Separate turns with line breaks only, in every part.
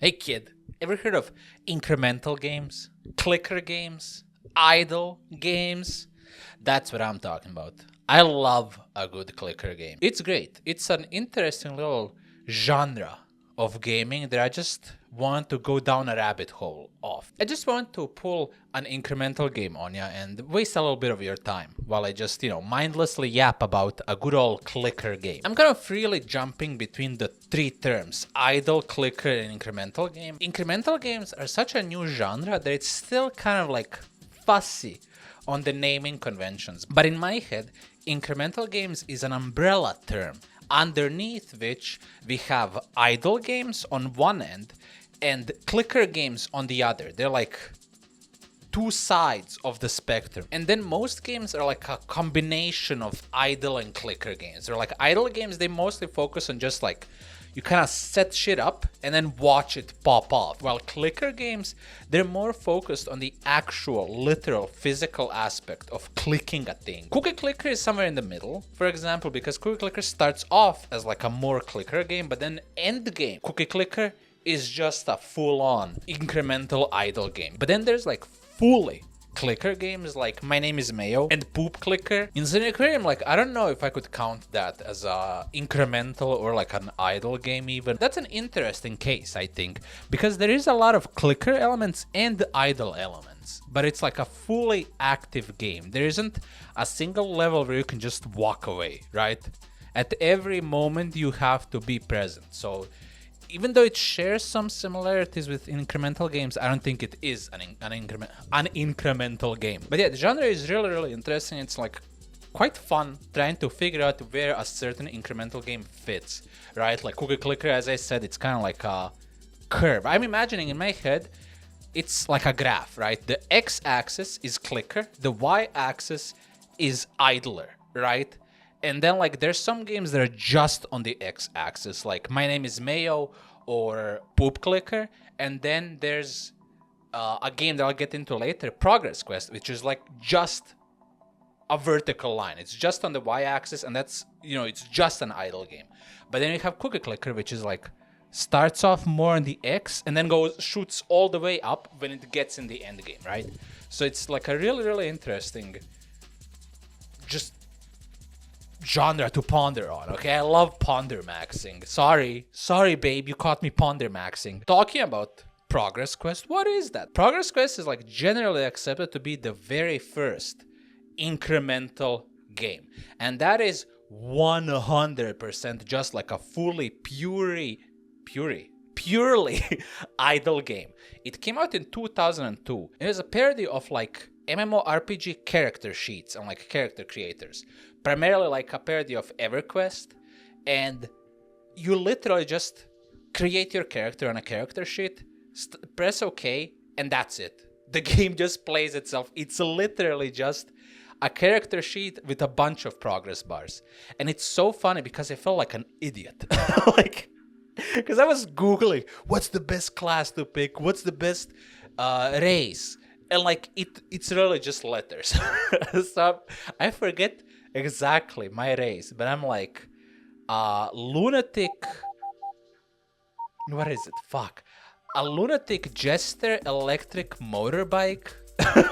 Hey kid, ever heard of incremental games? Clicker games? Idle games? That's what I'm talking about. I love a good clicker game. It's great. It's an interesting little genre of gaming that I just want to go down a rabbit hole of. I just want to pull an incremental game on you and waste a little bit of your time while I just, mindlessly yap about a good old clicker game. I'm kind of freely jumping between the three terms, idle, clicker, and incremental game. Incremental games are such a new genre that it's still kind of like fussy on the naming conventions. But in my head, incremental games is an umbrella term underneath which we have idle games on one end and clicker games on the other. They're like two sides of the spectrum. And then most games are like a combination of idle and clicker games. They're like idle games, they mostly focus on just like you kind of set shit up and then watch it pop off. While clicker games, they're more focused on the actual, literal, physical aspect of clicking a thing. Cookie Clicker is somewhere in the middle, for example, because Cookie Clicker starts off as like a more clicker game, but then end game, Cookie Clicker is just a full-on incremental idle game. But then there's like fully clicker games like My Name is Mayo and Poop Clicker. In Aquarium, like I don't know if I could count that as a incremental or like an idle game even. That's an interesting case, I think, because there is a lot of clicker elements and idle elements, but it's like a fully active game. There isn't a single level where you can just walk away, right? At every moment you have to be present. So even though it shares some similarities with incremental games, I don't think it is an incremental game. But yeah, the genre is really interesting. It's like quite fun trying to figure out where a certain incremental game fits, right? Like Cookie Clicker, as I said, it's kind of like a curve. I'm imagining in my head, it's like a graph, right? The x-axis is clicker, the y-axis is idler, right? And then like there's some games that are just on the x-axis, like My Name is Mayo or Poop Clicker. And then there's a game that I'll get into later, Progress Quest, which is like just a vertical line. It's just on the y-axis, and that's, it's just an idle game. But then you have Cookie Clicker, which is like starts off more on the x and then shoots all the way up when it gets in the end game, right? So it's like a really interesting just genre to ponder on. Okay, I love ponder maxing. Sorry babe, you caught me ponder maxing. Talking about Progress Quest, what is that? Progress Quest is like generally accepted to be the very first incremental game, and that is 100% just like a fully purely idle game. It came out in 2002. It was a parody of like MMORPG character sheets and like character creators, primarily like a parody of EverQuest, and you literally just create your character on a character sheet, press OK, and that's it. The game just plays itself. It's literally just a character sheet with a bunch of progress bars. And it's so funny because I felt like an idiot. Because I was Googling, what's the best class to pick? What's the best race? And like, it's really just letters. So I forget exactly my race, but I'm like, lunatic. What is it? Fuck. A lunatic jester electric motorbike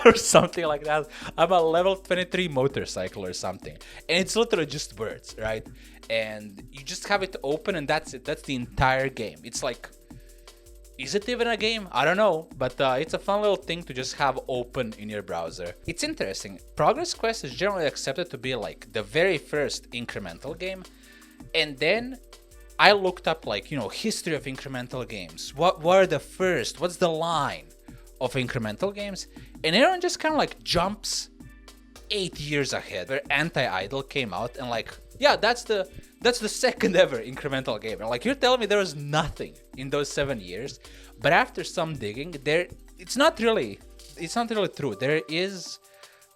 or something like that. I'm a level 23 motorcycle or something. And it's literally just words, right? And you just have it open and that's it. That's the entire game. It's like, is it even a game? I don't know, but it's a fun little thing to just have open in your browser. It's interesting. Progress Quest is generally accepted to be like the very first incremental game. And then I looked up like, history of incremental games. What were the first? What's the line of incremental games? And everyone just kind of like jumps 8 years ahead, where Anti-Idle came out and like, yeah, that's the second ever incremental game. And like, you're telling me there was nothing in those 7 years, but after some digging, it's not really true. There is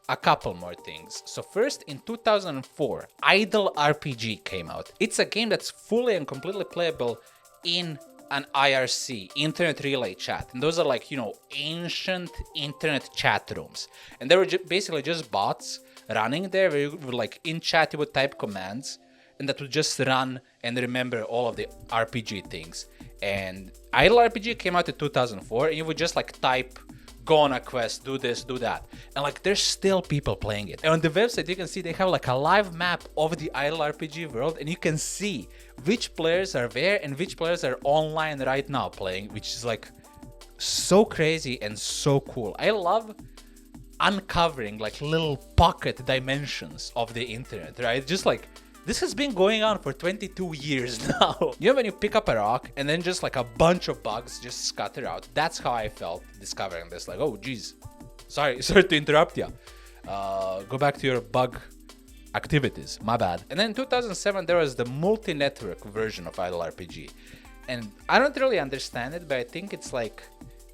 a couple more things. So first, in 2004, Idle RPG came out. It's a game that's fully and completely playable in an IRC, internet relay chat. And those are like, ancient internet chat rooms. And they were basically just bots running there where you would like in chat, you would type commands and that would just run and remember all of the RPG things. And Idle RPG came out in 2004, and you would just like type, go on a quest, do this, do that. And like there's still people playing it. And on the website you can see they have like a live map of the Idle RPG world, and you can see which players are there and which players are online right now playing, which is like so crazy and so cool. I love uncovering like little pocket dimensions of the internet, right? Just like this has been going on for 22 years now. You know when you pick up a rock and then just like a bunch of bugs just scatter out? That's how I felt discovering this. Like, oh geez, sorry to interrupt you. Go back to your bug activities, my bad. And then in 2007 there was the multi-network version of Idle RPG. And I don't really understand it, but I think it's like,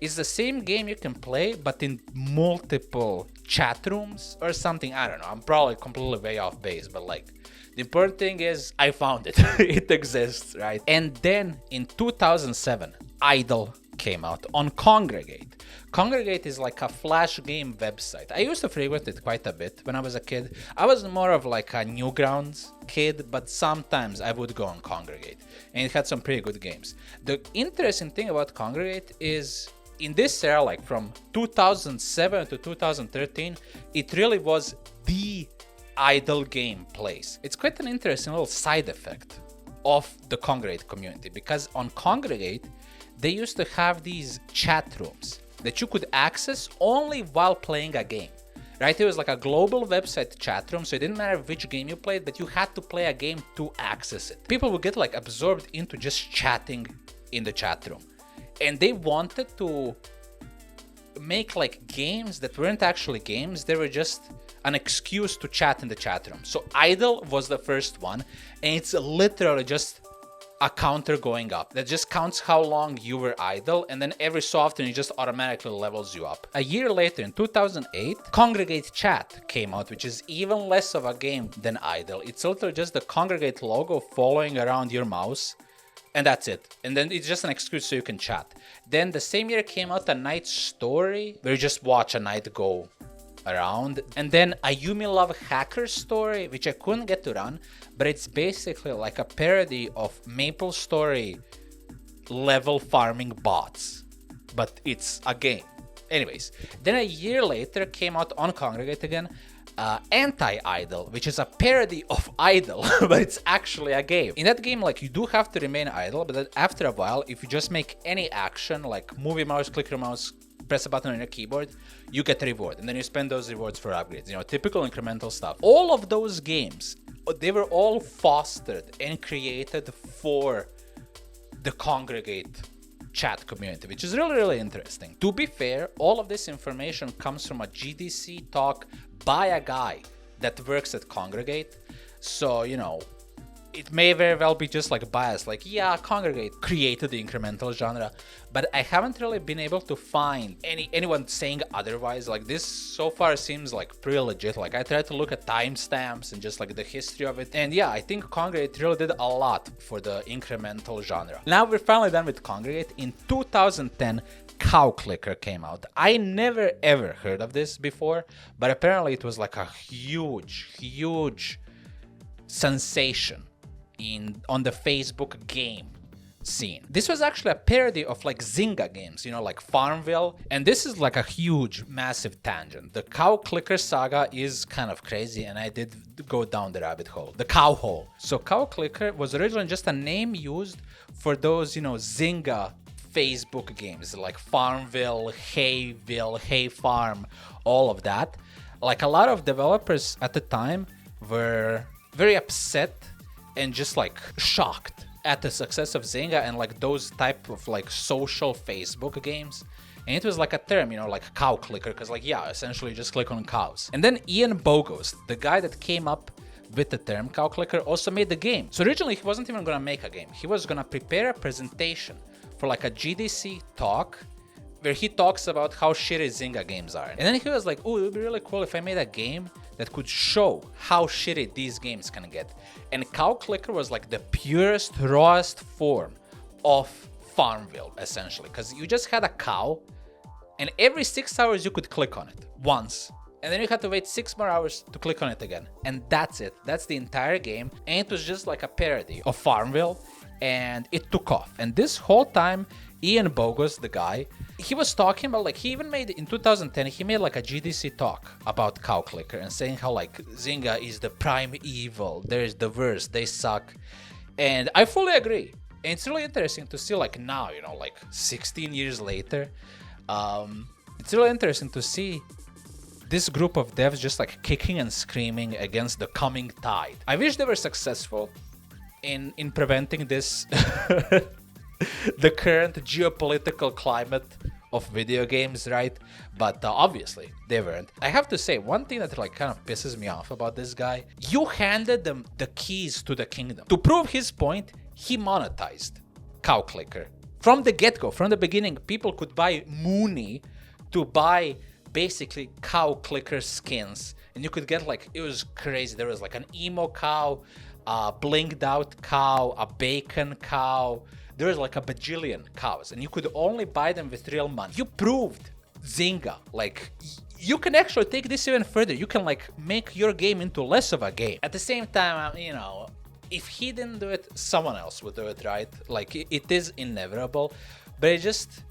it's the same game you can play, but in multiple chat rooms or something. I don't know. I'm probably completely way off base, but like, the important thing is I found it. It exists, right? And then in 2007, Idle came out on Congregate. Congregate is like a flash game website. I used to frequent it quite a bit when I was a kid. I was more of like a Newgrounds kid, but sometimes I would go on Congregate. And it had some pretty good games. The interesting thing about Congregate is in this era, like from 2007 to 2013, it really was the idle game place. It's quite an interesting little side effect of the Congregate community, because on Congregate, they used to have these chat rooms that you could access only while playing a game, right? It was like a global website chat room, so it didn't matter which game you played, but you had to play a game to access it. People would get like absorbed into just chatting in the chat room. And they wanted to make like games that weren't actually games. They were just an excuse to chat in the chat room. So Idle was the first one, and it's literally just a counter going up that just counts how long you were idle, and then every so often it just automatically levels you up. A year later, in 2008, Congregate Chat came out, which is even less of a game than Idle. It's literally just the Congregate logo following around your mouse, and that's it. And then it's just an excuse so you can chat. Then the same year came out A Night Story, where you just watch a night go around. And then a Yumi Love Hacker Story, which I couldn't get to run, but it's basically like a parody of Maple Story level farming bots, but it's a game. Anyways, then a year later came out on Congregate again, Anti-Idle, which is a parody of Idle, but it's actually a game. In that game, like, you do have to remain idle, but then after a while, if you just make any action, like move your mouse, click your mouse, press a button on your keyboard, you get a reward, and then you spend those rewards for upgrades, you know, typical incremental stuff. All of those games, they were all fostered and created for the Congregate chat community, which is really, really interesting. To be fair, all of this information comes from a GDC talk by a guy that works at Congregate. So, you know, it may very well be just like biased, like, yeah, Congregate created the incremental genre, but I haven't really been able to find anyone saying otherwise. Like, this so far seems like pretty legit. Like, I tried to look at timestamps and just like the history of it, and yeah, I think Congregate really did a lot for the incremental genre. Now we're finally done with Congregate. In 2010, Cow Clicker came out. I never ever heard of this before, but apparently it was like a huge sensation on the Facebook game scene. This was actually a parody of like Zynga games, you know, like Farmville, and this is like a huge, massive tangent. The Cow Clicker saga is kind of crazy, and I did go down the rabbit hole, the cow hole. So Cow Clicker was originally just a name used for those, you know, Zynga Facebook games like Farmville, Hayville, Hay Farm, all of that. Like, a lot of developers at the time were very upset and just like shocked at the success of Zynga and like those type of like social Facebook games. And it was like a term, you know, like cow clicker, because like, yeah, essentially just click on cows. And then Ian Bogost, the guy that came up with the term cow clicker, also made the game. So originally he wasn't even gonna make a game. He was gonna prepare a presentation for like a GDC talk where he talks about how shitty Zynga games are. And then he was like, oh, it would be really cool if I made a game that could show how shitty these games can get. And Cow Clicker was like the purest, rawest form of Farmville, essentially. Because you just had a cow, and every 6 hours you could click on it once. And then you had to wait 6 more hours to click on it again. And that's it. That's the entire game. And it was just like a parody of Farmville. and it took off. And this whole time, Ian Bogost, the guy, he was talking about, like, he even made, in 2010, he made like a GDC talk about Cow Clicker and saying how like Zynga is the prime evil, there's the worst, they suck. And I fully agree. And it's really interesting to see, like, now, you know, like 16 years later, it's really interesting to see this group of devs just like kicking and screaming against the coming tide. I wish they were successful in preventing this the current geopolitical climate of video games, right? But obviously they weren't. I have to say, one thing that like kind of pisses me off about this guy, you handed them the keys to the kingdom. To prove his point, he monetized Cow Clicker. From the get-go, from the beginning, people could buy Mooney to buy basically Cow Clicker skins. And you could get like, it was crazy. There was like an emo cow, a blinged out cow, a bacon cow. There was like a bajillion cows, and you could only buy them with real money. You proved, Zynga, like, you can actually take this even further. You can like make your game into less of a game. At the same time, you know, if he didn't do it, someone else would do it, right? Like, it is inevitable, but it just,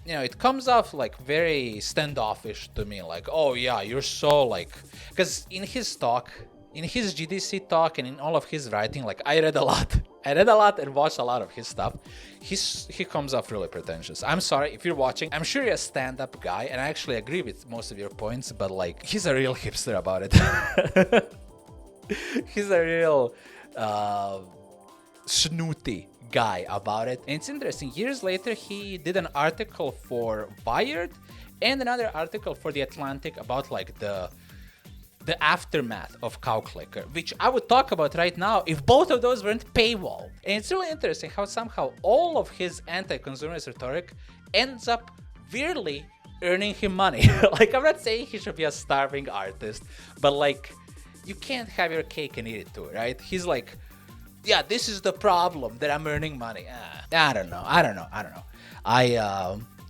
you know, it comes off like very standoffish to me. Like, oh yeah, you're so like, because in his talk, in his GDC talk and in all of his writing, like, I read a lot and watched a lot of his stuff. He comes off really pretentious. I'm sorry if you're watching. I'm sure you're a stand-up guy, and I actually agree with most of your points, but like, he's a real hipster about it. He's a real snooty guy about it. And it's interesting, years later he did an article for Wired and another article for The Atlantic about like the aftermath of Cow Clicker, which I would talk about right now if both of those weren't paywall. And it's really interesting how somehow all of his anti-consumerist rhetoric ends up weirdly earning him money. Like, I'm not saying he should be a starving artist, but like, you can't have your cake and eat it too, right? He's like, yeah, this is the problem, that I'm earning money. I don't know.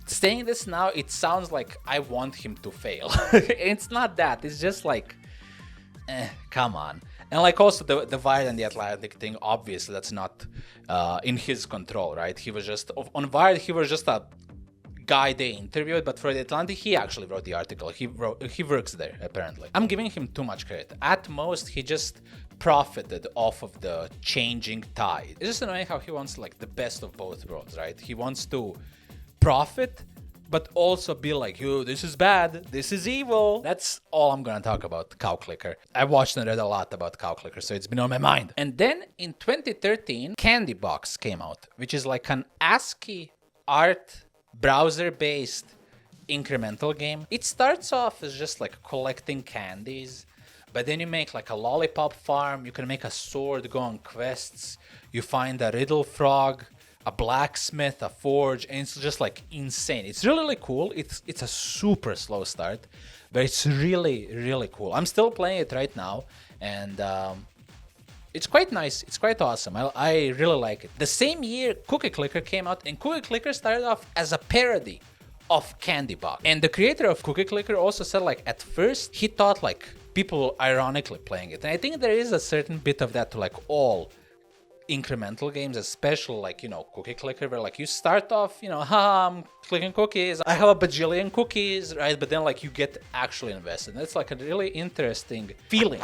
Saying this now, it sounds like I want him to fail. It's not that. It's just like, come on. And like, also the Wired and the Atlantic thing, obviously that's not in his control, right? He was just, on Wired, he was just a guy they interviewed, but for the Atlantic, he actually wrote the article. He works there, apparently. I'm giving him too much credit. At most, he just profited off of the changing tide. It's just annoying how he wants like the best of both worlds, right? He wants to profit, but also be like, yo, this is bad, this is evil. That's all I'm gonna talk about Cow Clicker. I watched and read a lot about Cow Clicker, so it's been on my mind. And then in 2013, Candy Box came out, which is like an ASCII art browser-based incremental game. It starts off as just like collecting candies, but then you make like a lollipop farm, you can make a sword, go on quests, you find a riddle frog, a blacksmith, a forge, and it's just like insane. It's really, really cool. It's a super slow start, but it's really, really cool. I'm still playing it right now, and it's quite nice. It's quite awesome. I really like it. The same year, Cookie Clicker came out, and Cookie Clicker started off as a parody of Candy Box. And the creator of Cookie Clicker also said, like, at first he thought like people were ironically playing it, and I think there is a certain bit of that to like all incremental games, especially like, you know, Cookie Clicker, where like you start off, you know, I'm clicking cookies, I have a bajillion cookies, right? But then like you get actually invested. And it's like a really interesting feeling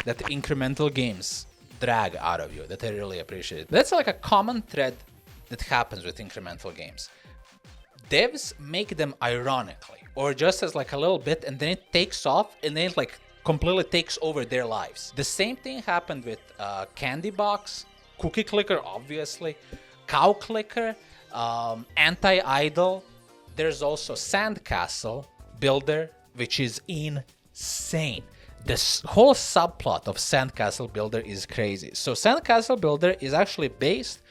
that the incremental games drag out of you, that I really appreciate. That's like a common thread that happens with incremental games. Devs make them ironically, or just as like a little bit, and then it takes off, and then it like completely takes over their lives. The same thing happened with Candy Box, Cookie Clicker, obviously, Cow Clicker, Anti-Idol. There's also Sandcastle Builder, which is insane. This whole subplot of Sandcastle Builder is crazy. So Sandcastle Builder is actually based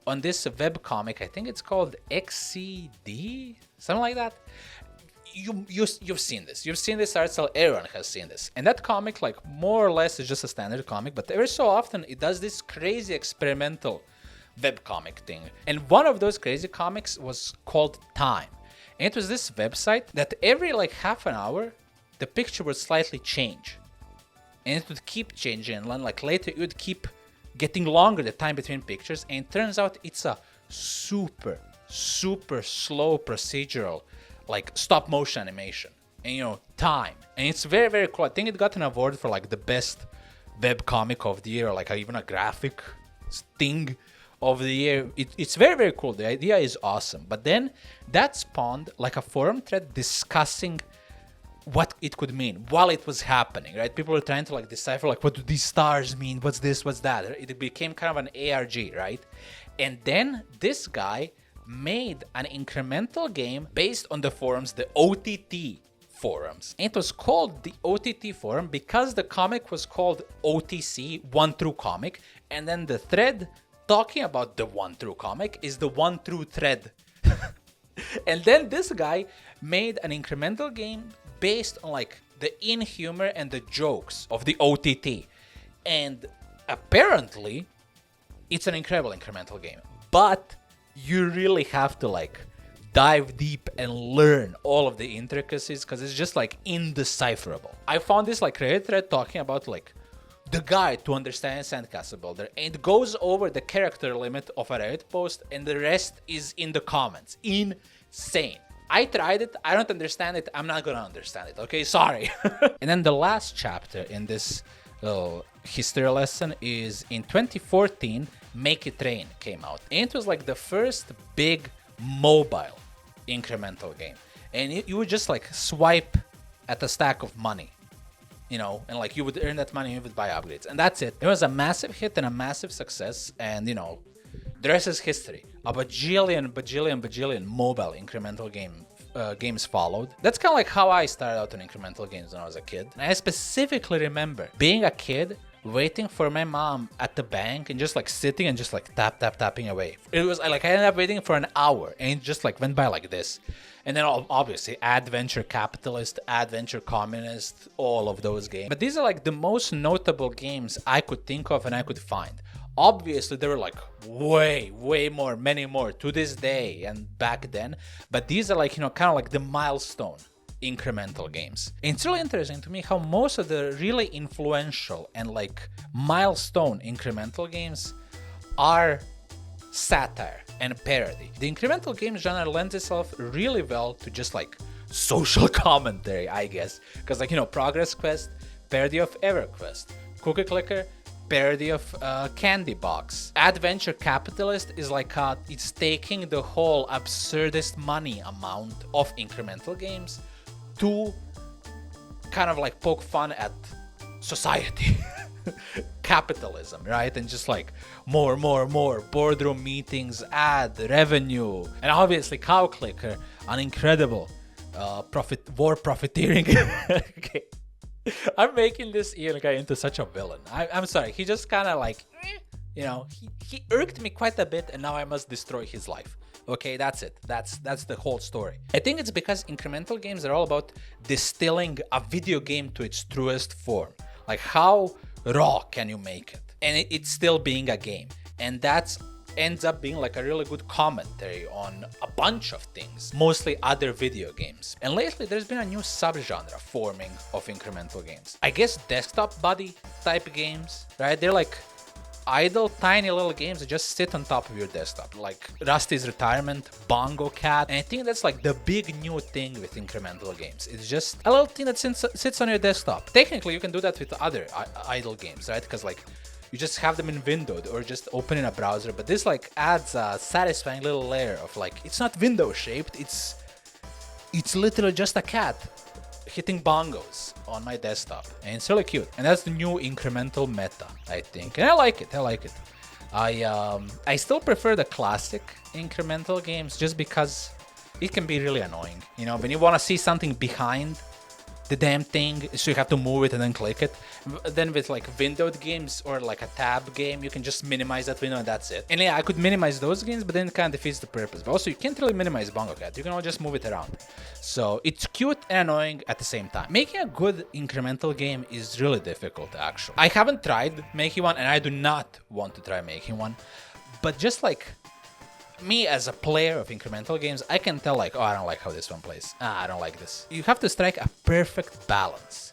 on this webcomic. I think it's called XCD, something like that. You've seen this. You've seen this art style. Everyone has seen this. And that comic, like, more or less is just a standard comic, but every so often it does this crazy experimental webcomic thing. And one of those crazy comics was called Time. And it was this website that every like half an hour, the picture would slightly change. And it would keep changing. And then like later it would keep getting longer, the time between pictures, and it turns out it's a super slow procedural, like stop motion animation, and time, and it's very cool. I think it got an award for like the best web comic of the year, or like even a graphic thing of the year. It's very cool. The idea is awesome, but then that spawned like a forum thread discussing what it could mean while it was happening, right? People were trying to like decipher like, what do these stars mean, what's this, what's that. It became kind of an ARG, right? And then this guy made an incremental game based on the forums, the OTT forums. And it was called the OTT forum because the comic was called OTC, One True Comic, and then the thread talking about the One True Comic is the One True Thread. And then this guy made an incremental game based on like the in-humor and the jokes of the OTT. And apparently it's an incredible incremental game, but you really have to like dive deep and learn all of the intricacies because it's just like indecipherable. I found this like Reddit thread talking about like the guide to understand Sandcastle Builder, and it goes over the character limit of a Reddit post, and the rest is in the comments. Insane. I tried it, I don't understand it, I'm not gonna understand it, okay? Sorry. And then the last chapter in this little history lesson is in 2014, Make It Rain came out. And it was like the first big mobile incremental game. And you would just like swipe at a stack of money, and like you would earn that money and you would buy upgrades. And that's it. It was a massive hit and a massive success. And the rest is history. A bajillion mobile incremental games followed. That's kind of like how I started out on incremental games when I was a kid. And I specifically remember being a kid waiting for my mom at the bank and just like sitting and just like tapping away. It was like I ended up waiting for an hour and it just like went by like this. And then obviously Adventure Capitalist, Adventure Communist, all of those games. But these are like the most notable games I could think of and I could find. Obviously there were like way more, many more to this day and back then. But these are like, kind of like the milestone incremental games. And it's really interesting to me how most of the really influential and like milestone incremental games are satire and parody. The incremental game genre lends itself really well to just like social commentary, I guess. Because like, Progress Quest, parody of EverQuest. Cookie Clicker, parody of Candy Box. Adventure Capitalist is like it's taking the whole absurdist money amount of incremental games to kind of like poke fun at society. Capitalism, right? And just like more boardroom meetings, ad revenue, and obviously Cow Clicker, an incredible profiteering. Okay. I'm making this Ian guy into such a villain. I'm sorry. He just kind of like, he irked me quite a bit, and now I must destroy his life. Okay, that's it. That's the whole story. I think it's because incremental games are all about distilling a video game to its truest form. Like how raw can you make it? And it's still being a game. And that ends up being like a really good commentary on a bunch of things, mostly other video games. And lately there's been a new subgenre forming of incremental games. I guess desktop buddy type games, right? They're like idle, tiny little games that just sit on top of your desktop, like Rusty's Retirement, Bongo Cat. And I think that's like the big new thing with incremental games. It's just a little thing that sits on your desktop. Technically, you can do that with other idle games, right? Because like you just have them in windowed or just open in a browser. But this like adds a satisfying little layer of like, it's not window shaped. It's literally just a cat hitting bongos on my desktop, and it's really cute. And that's the new incremental meta, I think, and I like it. I still prefer the classic incremental games just because it can be really annoying, when you want to see something behind the damn thing, so you have to move it and then click it. Then with like windowed games or like a tab game, you can just minimize that window and that's it. And yeah, I could minimize those games, but then it kind of defeats the purpose. But also you can't really minimize Bongo Cat, you can all just move it around. So it's cute and annoying at the same time. Making a good incremental game is really difficult actually. I haven't tried making one and I do not want to try making one, but just like me as a player of incremental games, I can tell like, oh, I don't like how this one plays. I don't like this. You have to strike a perfect balance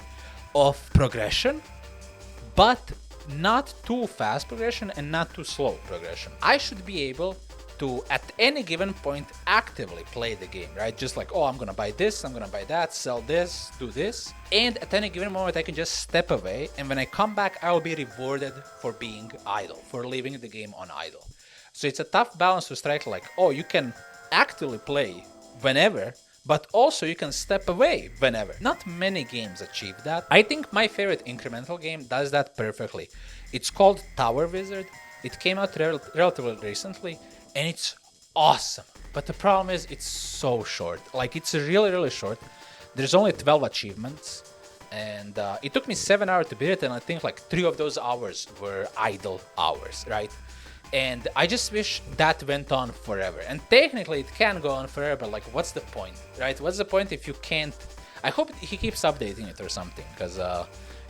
of progression, but not too fast progression and not too slow progression. I should be able to, at any given point, actively play the game, right? Just like, oh, I'm gonna buy this, I'm gonna buy that, sell this, do this. And at any given moment, I can just step away, and when I come back, I will be rewarded for being idle, for leaving the game on idle. So it's a tough balance to strike, like, oh, you can actively play whenever, but also you can step away whenever. Not many games achieve that. I think my favorite incremental game does that perfectly. It's called Tower Wizard. It came out relatively recently, and it's awesome. But the problem is it's so short. Like, it's really, really short. There's only 12 achievements, and it took me 7 hours to beat it, and I think like 3 of those hours were idle hours, right? And I just wish that went on forever. And technically it can go on forever, but like, what's the point, right? What's the point if you can't... I hope he keeps updating it or something, because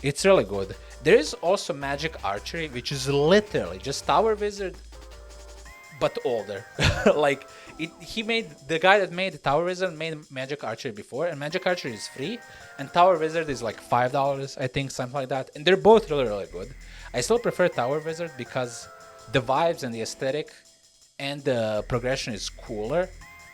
it's really good. There is also Magic Archery, which is literally just Tower Wizard, but older. Like, the guy that made Tower Wizard made Magic Archery before, and Magic Archery is free, and Tower Wizard is like $5, I think, something like that. And they're both really, really good. I still prefer Tower Wizard because the vibes and the aesthetic and the progression is cooler,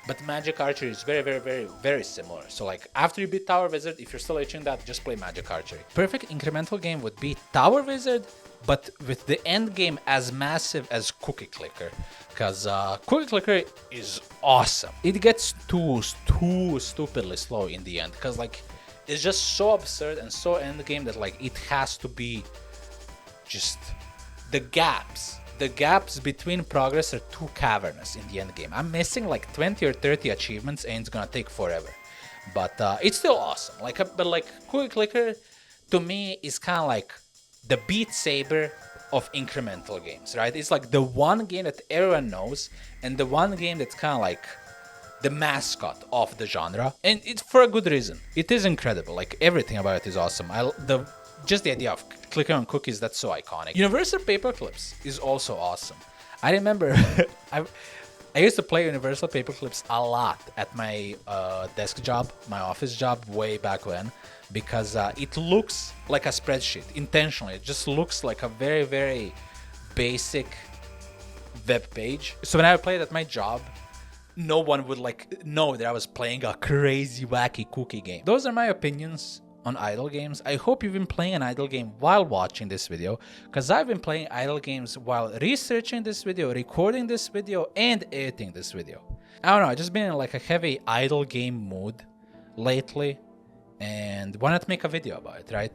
but Magic Archery is very, very, very, very similar. So like, after you beat Tower Wizard, if you're still itching that, just play Magic Archery. Perfect incremental game would be Tower Wizard, but with the end game as massive as Cookie Clicker, because Cookie Clicker is awesome. It gets too stupidly slow in the end, because like, it's just so absurd and so end game that like, it has to be just the gaps between progress are too cavernous in the end game. I'm missing like 20 or 30 achievements, and it's gonna take forever. But it's still awesome. But Cookie Clicker to me is kind of like the Beat Saber of incremental games, right? It's like the one game that everyone knows, and the one game that's kind of like the mascot of the genre, and it's for a good reason. It is incredible. Like, everything about it is awesome. Just the idea of clicking on cookies, that's so iconic. Universal Paperclips is also awesome. I remember I used to play Universal Paperclips a lot at my desk job, my office job, way back when, because it looks like a spreadsheet, intentionally. It just looks like a very, very basic web page. So when I played at my job, no one would know that I was playing a crazy, wacky cookie game. Those are my opinions on idle games. I hope you've been playing an idle game while watching this video, because I've been playing idle games while researching this video, recording this video, and editing this video. I don't know, I've just been in like a heavy idle game mood lately, and why not make a video about it, right?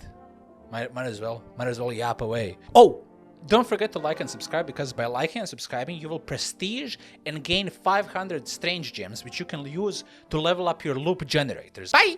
Might as well yap away. Oh! Don't forget to like and subscribe, because by liking and subscribing, you will prestige and gain 500 strange gems, which you can use to level up your loop generators. Bye!